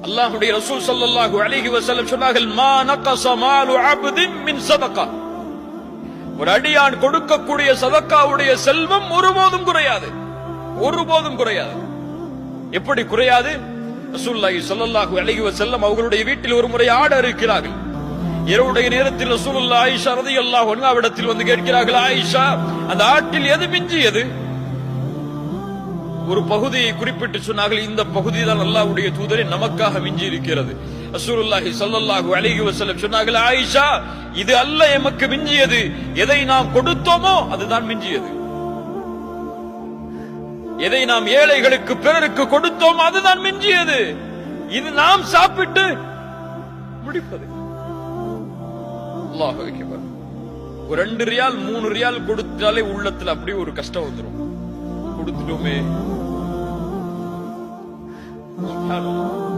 அல்லாஹ்வுடைய ரசூல் ஸல்லல்லாஹு அலைஹி வஸல்லம் சொன்னார்கள், மா நகஸ மாலு அப்தின் மின் ஸதகா. ஒரு அடியான் கொடுக்கக்கூடிய சதக்காவுடைய செல்வம் ஒருபோதும் குறையாது, ஒருபோதும் குறையாது. எப்படி குறையாது? ரசூலுல்லாஹி ஸல்லல்லாஹு அலைஹி வஸல்லம் அவர்களுடைய வீட்டில் ஒரு முறை ஆடு அறுக்கிறார்கள். இரவுடைய நேரத்தில் ரசூலுல்லாஹ் ஆயிஷா রাদিয়াল্লাহு அன்ஹா அவரிடத்தில் வந்து கேட்கிறார்கள், ஆயிஷா, அந்த ஆட்டில் எது மிஞ்சியது? ஒரு பகுதியை குறிப்பிட்டு சொன்னார்கள், இந்த பகுதி தான் அல்லாஹ்வுடைய தூதரே நமக்காக மிஞ்சி இருக்கிறது. ரசூலுல்லாஹி ஸல்லல்லாஹு அலைஹி வஸல்லம் சொன்னார்கள், ஆயிஷா, இது அல்ல எமக்கு மிஞ்சியது, எதை நாம் கொடுத்தோமோ அதுதான் மிஞ்சியது. எதை நாம் ஏழைகளுக்கு பிறருக்கு கொடுத்தோம் அதுதான் மிஞ்சியது. இது நாம் சாப்பிட்டு முடிப்பது. அல்லாஹ் அக்பர். ஒரு 2 ரியால் 3 ரியால் கொடுத்தாலே உள்ளத்துல அப்படியே ஒரு கஷ்டம் வந்துடும். கொடுத்துட்டோமே. சுப்ஹானல்லாஹ்.